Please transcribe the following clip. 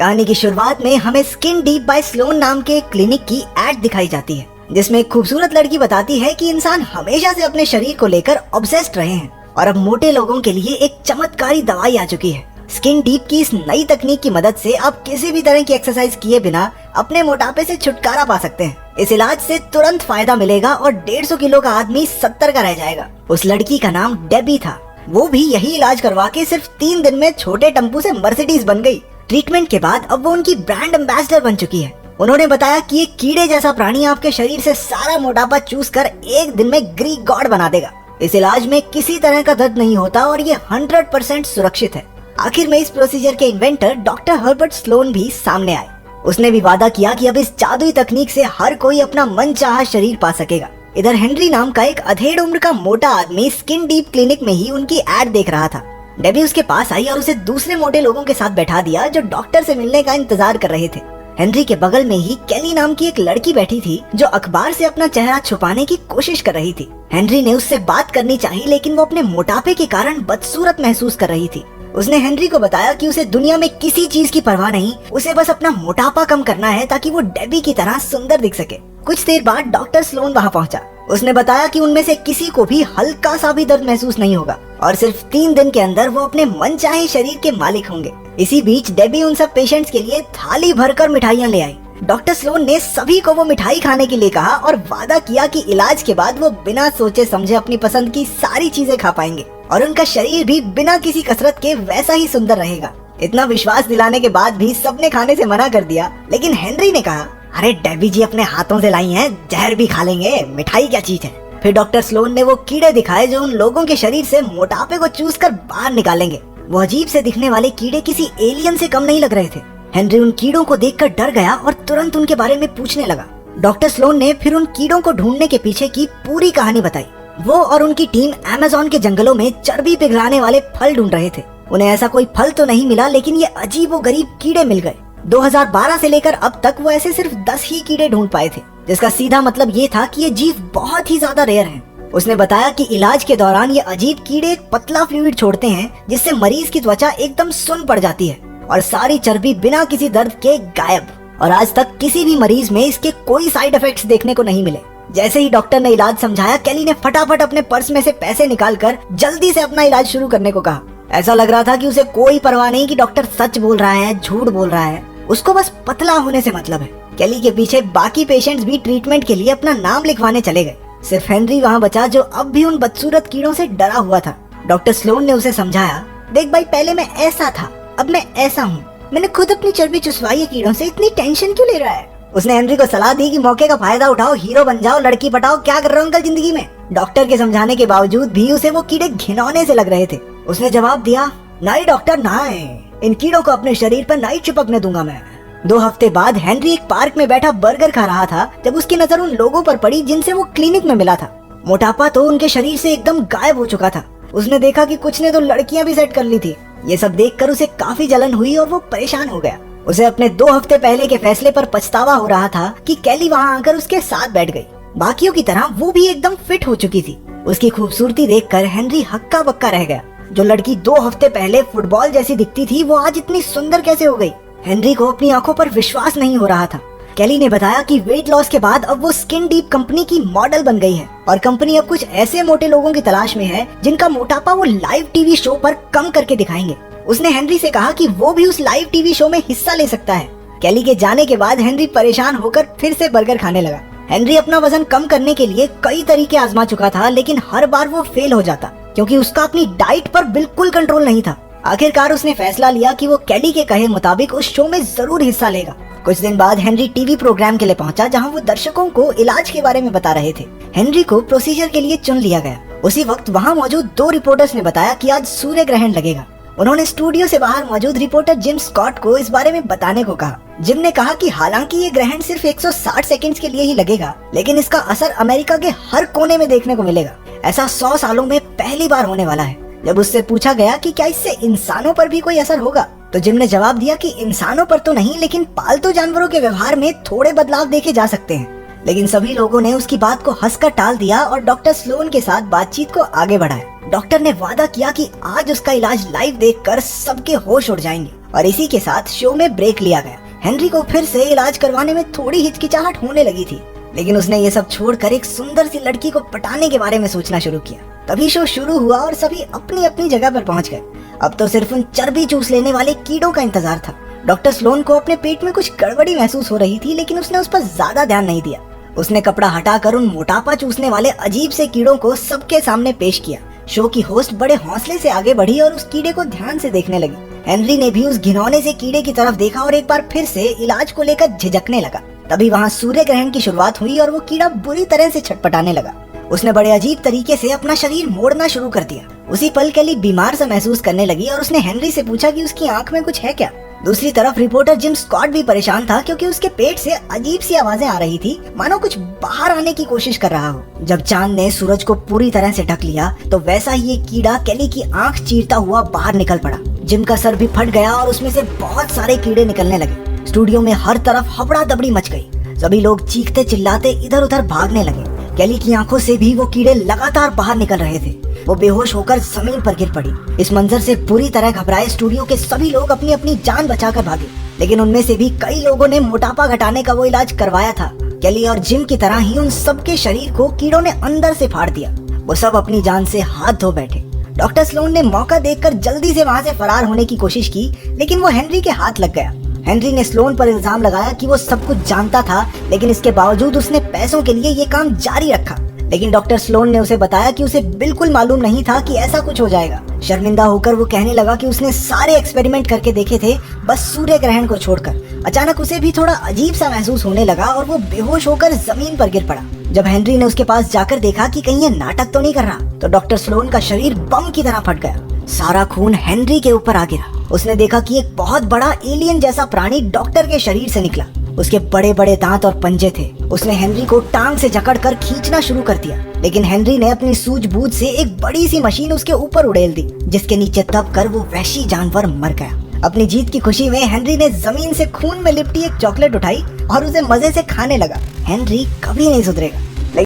कहानी की शुरुआत में हमें स्किन डीप बाय स्लोन नाम के क्लिनिक की एड दिखाई जाती है, जिसमें एक खूबसूरत लड़की बताती है कि इंसान हमेशा से अपने शरीर को लेकर ऑब्सेस्ड रहे हैं और अब मोटे लोगों के लिए एक चमत्कारी दवाई आ चुकी है। स्किन डीप की इस नई तकनीक की मदद से आप किसी भी तरह की एक्सरसाइज किए बिना अपने मोटापे से छुटकारा पा सकते हैं। इस इलाज से तुरंत फायदा मिलेगा और 150 किलो का आदमी 70 का रह जाएगा। उस लड़की का नाम डेबी था। वो भी यही इलाज करवा के सिर्फ 3 दिन में छोटे टम्पू से मर्सिडीज बन गई। ट्रीटमेंट के बाद अब वो उनकी ब्रांड एम्बेसडर बन चुकी है। उन्होंने बताया कि ये कीड़े जैसा प्राणी आपके शरीर से सारा मोटापा चूस कर एक दिन में ग्रीक गॉड बना देगा। इस इलाज में किसी तरह का दर्द नहीं होता और ये 100% सुरक्षित है। आखिर में इस प्रोसीजर के इन्वेंटर डॉक्टर हर्बर्ट स्लोन भी सामने आए। उसने भी वादा किया कि अब इस जादुई तकनीक से हर कोई अपना मनचाहा शरीर पा सकेगा। इधर हेनरी नाम का एक अधेड़ उम्र का मोटा आदमी स्किन डीप क्लिनिक में ही उनकी एड देख रहा था। डेबी उसके पास आई और उसे दूसरे मोटे लोगों के साथ बैठा दिया जो डॉक्टर से मिलने का इंतजार कर रहे थे। हेनरी के बगल में ही केली नाम की एक लड़की बैठी थी जो अखबार से अपना चेहरा छुपाने की कोशिश कर रही थी। हेनरी ने उससे बात करनी चाहिए लेकिन वो अपने मोटापे के कारण बदसूरत महसूस कर रही थी। उसने हेनरी को बताया कि उसे दुनिया में किसी चीज की परवाह नहीं, उसे बस अपना मोटापा कम करना है ताकि वो डेबी की तरह सुंदर दिख सके। कुछ देर बाद डॉक्टर स्लोन वहाँ पहुँचा। उसने बताया कि उनमें से किसी को भी हल्का सा भी दर्द महसूस नहीं होगा और सिर्फ 3 दिन के अंदर वो अपने मनचाहे शरीर के मालिक होंगे। इसी बीच डेबी उन सब पेशेंट्स के लिए थाली भरकर मिठाइयाँ ले आई। डॉक्टर स्लोन ने सभी को वो मिठाई खाने के लिए कहा और वादा किया कि इलाज के बाद वो बिना सोचे समझे अपनी पसंद की सारी चीजें खा पाएंगे और उनका शरीर भी बिना किसी कसरत के वैसा ही सुंदर रहेगा। इतना विश्वास दिलाने के बाद भी सबने खाने से मना कर दिया, लेकिन हेनरी ने कहा, अरे डेबी जी अपने हाथों से लाई हैं, जहर भी खा लेंगे, मिठाई क्या चीज है। फिर डॉक्टर स्लोन ने वो कीड़े दिखाए जो उन लोगों के शरीर से मोटापे को चूस कर बाहर निकालेंगे। वो अजीब से दिखने वाले कीड़े किसी एलियन से कम नहीं लग रहे थे। हेनरी उन कीड़ों को देखकर डर गया और तुरंत उनके बारे में पूछने लगा। डॉक्टर स्लोन ने फिर उन कीड़ों को ढूंढने के पीछे की पूरी कहानी बताई। वो और उनकी टीम अमेज़न के जंगलों में चर्बी पिघलाने वाले फल ढूंढ रहे थे। उन्हें ऐसा कोई फल तो नहीं मिला, लेकिन ये अजीबोगरीब कीड़े मिल गए। 2012 से लेकर अब तक वो ऐसे सिर्फ 10 ही कीड़े ढूंढ पाए थे, जिसका सीधा मतलब ये था कि ये जीव बहुत ही ज्यादा रेयर हैं। उसने बताया कि इलाज के दौरान ये अजीब कीड़े एक पतला फ्लूइड छोड़ते हैं जिससे मरीज की त्वचा एकदम सुन्न पड़ जाती है और सारी चर्बी बिना किसी दर्द के गायब। और आज तक किसी भी मरीज में इसके कोई साइड इफेक्ट्स देखने को नहीं मिले। जैसे ही डॉक्टर ने इलाज समझाया, केली ने फटाफट अपने पर्स में से पैसे निकालकर जल्दी से अपना इलाज शुरू करने को कहा। ऐसा लग रहा था कि उसे कोई परवाह नहीं कि डॉक्टर सच बोल रहा है झूठ बोल रहा है, उसको बस पतला होने से मतलब है। केली के पीछे बाकी पेशेंट्स भी ट्रीटमेंट के लिए अपना नाम लिखवाने चले गए। सिर्फ हेनरी वहाँ बचा जो अब भी उन बदसूरत कीड़ों से डरा हुआ था। डॉक्टर स्लोन ने उसे समझाया, देख भाई, पहले मैं ऐसा था, अब मैं ऐसा हूँ। मैंने खुद अपनी चर्बी चुसवाई है कीड़ों से, इतनी टेंशन क्यों ले रहा है। उसने हेनरी को सलाह दी कि मौके का फायदा उठाओ, हीरो बन जाओ, लड़की पटाओ, क्या कर रहे हो अंकल जिंदगी में। डॉक्टर के समझाने के बावजूद भी उसे वो कीड़े घिनौने से लग रहे थे। उसने जवाब दिया, नहीं डॉक्टर नहीं, इन कीड़ों को अपने शरीर पर नहीं चिपकने दूंगा मैं। 2 हफ्ते बाद हेनरी एक पार्क में बैठा बर्गर खा रहा था जब उसकी नजर उन लोगों पर पड़ी जिनसे वो क्लिनिक में मिला था। मोटापा तो उनके शरीर से एकदम गायब हो चुका था। उसने देखा कि कुछ ने तो लड़कियां भी सेट कर ली थी। ये सब देखकर उसे काफी जलन हुई और वो परेशान हो गया। उसे अपने 2 हफ्ते पहले के फैसले पर पछतावा हो रहा था कि केली वहाँ आकर उसके साथ बैठ गई। बाकियों की तरह वो भी एकदम फिट हो चुकी थी। उसकी खूबसूरती देखकर हेनरी हक्का बक्का रह गया। जो लड़की 2 हफ्ते पहले फुटबॉल जैसी दिखती थी वो आज इतनी सुंदर कैसे हो गई। हेनरी को अपनी आंखों पर विश्वास नहीं हो रहा था। केली ने बताया कि वेट लॉस के बाद अब वो स्किन डीप कंपनी की मॉडल बन गई है और कंपनी अब कुछ ऐसे मोटे लोगों की तलाश में है जिनका मोटापा वो लाइव टीवी शो पर कम करके दिखाएंगे। उसने हेनरी से कहा कि वो भी उस लाइव टीवी शो में हिस्सा ले सकता है। केली के जाने के बाद हेनरी परेशान होकर फिर से बर्गर खाने लगा। हेनरी अपना वजन कम करने के लिए कई तरीके आजमा चुका था, लेकिन हर बार वो फेल हो जाता क्योंकि उसका अपनी डाइट पर बिल्कुल कंट्रोल नहीं था। आखिरकार उसने फैसला लिया कि वो केली के कहे मुताबिक उस शो में जरूर हिस्सा लेगा। कुछ दिन बाद हेनरी टीवी प्रोग्राम के लिए पहुंचा जहां वो दर्शकों को इलाज के बारे में बता रहे थे। हेनरी को प्रोसीजर के लिए चुन लिया गया। उसी वक्त वहां मौजूद 2 रिपोर्टर्स ने बताया कि आज सूर्य ग्रहण लगेगा। उन्होंने स्टूडियो से बाहर मौजूद रिपोर्टर जिम स्कॉट को इस बारे में बताने को कहा। जिम ने कहा कि हालांकि ये ग्रहण सिर्फ 160 सेकंड्स के लिए ही लगेगा, लेकिन इसका असर अमेरिका के हर कोने में देखने को मिलेगा। ऐसा 100 सालों में पहली बार होने वाला है। जब उससे पूछा गया कि क्या इससे इंसानों पर भी कोई असर होगा, तो जिम ने जवाब दिया कि इंसानों पर तो नहीं, लेकिन पालतू जानवरों के व्यवहार में थोड़े बदलाव देखे जा सकते हैं। लेकिन सभी लोगों ने उसकी बात को हंसकर टाल दिया और डॉक्टर स्लोन के साथ बातचीत को आगे बढ़ाया। डॉक्टर ने वादा किया कि आज उसका इलाज लाइव देखकर सबके होश उड़ जाएंगे और इसी के साथ शो में ब्रेक लिया गया। हेनरी को फिर से इलाज करवाने में थोड़ी हिचकिचाहट होने लगी थी, लेकिन उसने ये सब छोड़कर एक सुंदर सी लड़की को पटाने के बारे में सोचना शुरू किया। तभी शो शुरू हुआ और सभी अपनी अपनी जगह पर पहुंच गए। अब तो सिर्फ उन चर्बी चूस लेने वाले कीड़ों का इंतजार था। डॉक्टर स्लोन को अपने पेट में कुछ गड़बड़ी महसूस हो रही थी, लेकिन उसने उस पर ज्यादा ध्यान नहीं दिया। उसने कपड़ा हटाकर उन मोटापा चूसने वाले अजीब से कीड़ों को सबके सामने पेश किया। शो की होस्ट बड़े हौसले से आगे बढ़ी और उस कीड़े को ध्यान से देखने लगी। हेनरी ने भी उस घिनौने से कीड़े की तरफ देखा और एक बार फिर से इलाज को लेकर झिझकने लगा। तभी वहाँ सूर्य ग्रहण की शुरुआत हुई और वो कीड़ा बुरी तरह से छटपटाने लगा। उसने बड़े अजीब तरीके से अपना शरीर मोड़ना शुरू कर दिया। उसी पल केली बीमार सा महसूस करने लगी और उसने हेनरी से पूछा कि उसकी आंख में कुछ है क्या। दूसरी तरफ रिपोर्टर जिम स्कॉट भी परेशान था, क्योंकि उसके पेट से अजीब सी आवाजें आ रही थी, मानो कुछ बाहर आने की कोशिश कर रहा हो। जब चांद ने सूरज को पूरी तरह से ढक लिया तो वैसा ही एक कीड़ा केली की आंख चीरता हुआ बाहर निकल पड़ा। जिम का सर भी फट गया और उसमें से बहुत सारे कीड़े निकलने लगे। स्टूडियो में हर तरफ हबड़ा दबड़ी मच गई। सभी लोग चीखते चिल्लाते इधर उधर भागने लगे। केली की आंखों से भी वो कीड़े लगातार बाहर निकल रहे थे। वो बेहोश होकर जमीन पर गिर पड़ी। इस मंजर से पूरी तरह घबराए स्टूडियो के सभी लोग अपनी अपनी जान बचाकर भागे, लेकिन उनमें से भी कई लोगों ने मोटापा घटाने का वो इलाज करवाया था। केली और जिम की तरह ही उन सबके शरीर को कीड़ों ने अंदर से फाड़ दिया। वो सब अपनी जान से हाथ धो बैठे। डॉक्टर स्लोन ने मौका देखकर जल्दी से वहाँ से फरार होने की कोशिश की, लेकिन वो हेनरी के हाथ लग गया। हेनरी ने स्लोन पर इल्जाम लगाया कि वो सब कुछ जानता था, लेकिन इसके बावजूद उसने पैसों के लिए ये काम जारी रखा। लेकिन डॉक्टर स्लोन ने उसे बताया कि उसे बिल्कुल मालूम नहीं था कि ऐसा कुछ हो जाएगा। शर्मिंदा होकर वो कहने लगा कि उसने सारे एक्सपेरिमेंट करके देखे थे, बस सूर्य ग्रहण को छोड़कर। अचानक उसे भी थोड़ा अजीब सा महसूस होने लगा और वो बेहोश होकर जमीन पर गिर पड़ा। जब हेनरी ने उसके पास जाकर देखा कि कहीं ये नाटक तो नहीं कर रहा, तो डॉक्टर स्लोन का शरीर बम की तरह फट गया। सारा खून हेनरी के ऊपर आ गिरा। उसने देखा कि एक बहुत बड़ा एलियन जैसा प्राणी डॉक्टर के शरीर से निकला। उसके बड़े बड़े दांत और पंजे थे। उसने हेनरी को टांग से जकड़कर खींचना शुरू कर दिया, लेकिन हेनरी ने अपनी सूझबूझ से एक बड़ी सी मशीन उसके ऊपर उड़ेल दी, जिसके नीचे दबकर वो वहशी जानवर मर गया। अपनी जीत की खुशी में हेनरी ने जमीन से खून में लिपटी एक चॉकलेट उठाई और उसे मजे से खाने लगा। हेनरी कभी नहीं सुधरेगा।